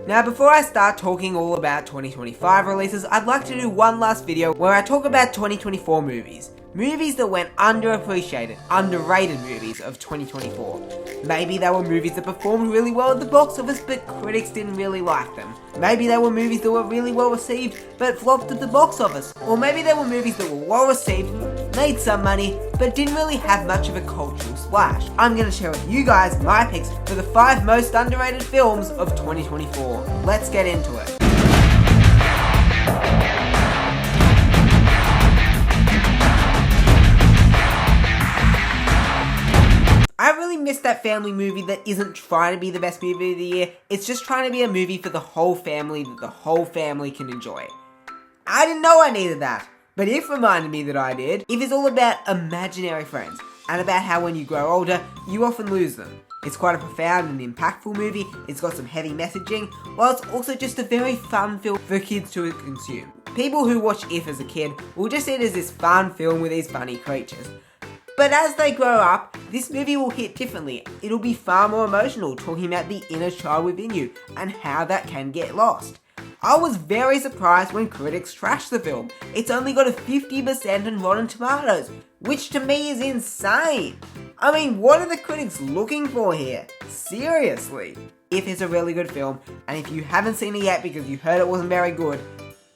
Now before I start talking all about 2025 releases, I'd like to do one last video where I talk about 2024 movies. Movies that went underappreciated, underrated movies of 2024. Maybe they were movies that performed really well at the box office but critics didn't really like them. Maybe they were movies that were really well received but flopped at the box office. Or maybe they were movies that were well received, made some money, but didn't really have much of a cultural splash. I'm going to share with you guys my picks for the 5 most underrated films of 2024. Let's get into it. I really miss that family movie that isn't trying to be the best movie of the year, it's just trying to be a movie for the whole family that the whole family can enjoy. I didn't know I needed that, but If reminded me that I did. If is all about imaginary friends, and about how when you grow older, you often lose them. It's quite a profound and impactful movie, it's got some heavy messaging, while it's also just a very fun film for kids to consume. People who watch If as a kid will just see it as this fun film with these funny creatures. But as they grow up, this movie will hit differently. It'll be far more emotional, talking about the inner child within you, and how that can get lost. I was very surprised when critics trashed the film. It's only got a 50% on Rotten Tomatoes, which to me is insane. I mean, what are the critics looking for here? Seriously. If is a really good film, and if you haven't seen it yet because you heard it wasn't very good,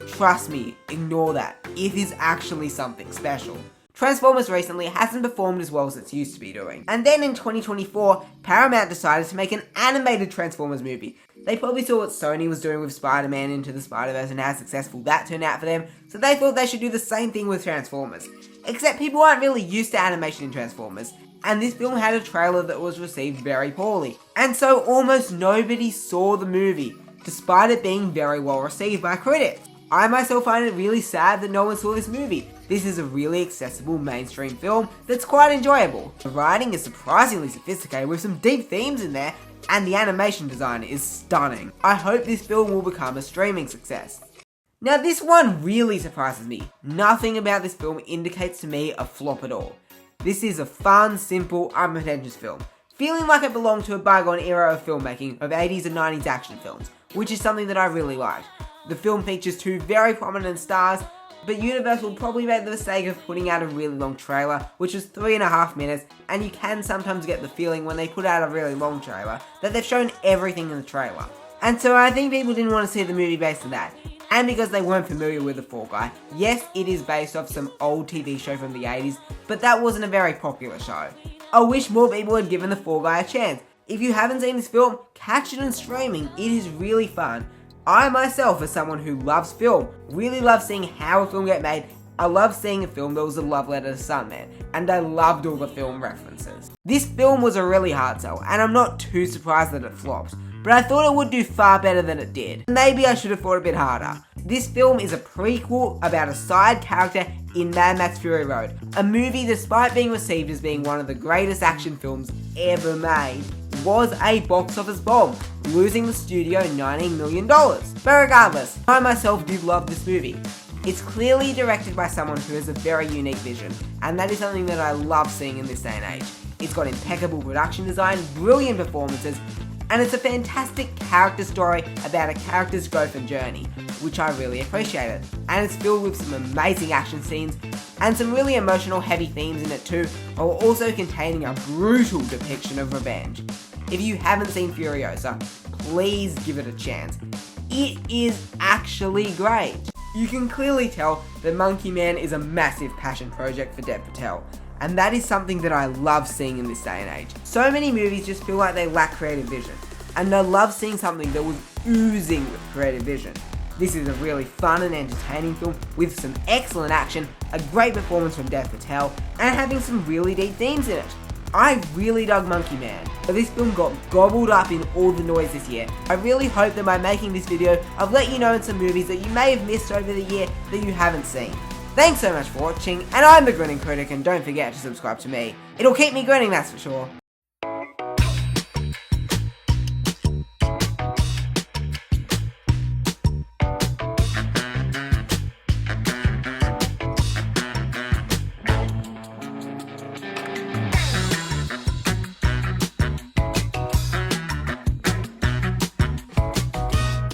trust me, ignore that. If is actually something special. Transformers recently hasn't performed as well as it's used to be doing. And then in 2024, Paramount decided to make an animated Transformers movie. They probably saw what Sony was doing with Spider-Man Into the Spider-Verse and how successful that turned out for them, so they thought they should do the same thing with Transformers. Except people aren't really used to animation in Transformers, and this film had a trailer that was received very poorly. And so almost nobody saw the movie, despite it being very well received by critics. I myself find it really sad that no one saw this movie. This is a really accessible mainstream film that's quite enjoyable. The writing is surprisingly sophisticated with some deep themes in there, and the animation design is stunning. I hope this film will become a streaming success. Now this one really surprises me. Nothing about this film indicates to me a flop at all. This is a fun, simple, unpretentious film, feeling like it belonged to a bygone era of filmmaking of 80s and 90s action films, which is something that I really liked. The film features 2 very prominent stars, but Universal probably made the mistake of putting out a really long trailer, which was 3.5 minutes, and you can sometimes get the feeling when they put out a really long trailer that they've shown everything in the trailer. And so I think people didn't want to see the movie based on that, and because they weren't familiar with the Fall Guy. Yes, it is based off some old TV show from the 80s, but that wasn't a very popular show. I wish more people had given the Fall Guy a chance. If you haven't seen this film, catch it on streaming, it is really fun. I myself, as someone who loves film, really love seeing how a film get made. I love seeing a film that was a love letter to Stuntman, and I loved all the film references. This film was a really hard sell, and I'm not too surprised that it flopped, but I thought it would do far better than it did. Maybe I should have thought a bit harder. This film is a prequel about a side character in Mad Max Fury Road, a movie despite being received as being one of the greatest action films ever made, was a box office bomb, losing the studio $19 million. But regardless, I myself did love this movie. It's clearly directed by someone who has a very unique vision, and that is something that I love seeing in this day and age. It's got impeccable production design, brilliant performances, and it's a fantastic character story about a character's growth and journey, which I really appreciated. And it's filled with some amazing action scenes, and some really emotional heavy themes in it too, while also containing a brutal depiction of revenge. If you haven't seen Furiosa, please give it a chance. It is actually great. You can clearly tell that Monkey Man is a massive passion project for Dev Patel, and that is something that I love seeing in this day and age. So many movies just feel like they lack creative vision, and I love seeing something that was oozing with creative vision. This is a really fun and entertaining film with some excellent action, a great performance from Dev Patel, and having some really deep themes in it. I really dug Monkey Man, but this film got gobbled up in all the noise this year. I really hope that by making this video, I've let you know in some movies that you may have missed over the year that you haven't seen. Thanks so much for watching, and I'm the Grinning Critic, and don't forget to subscribe to me. It'll keep me grinning, that's for sure.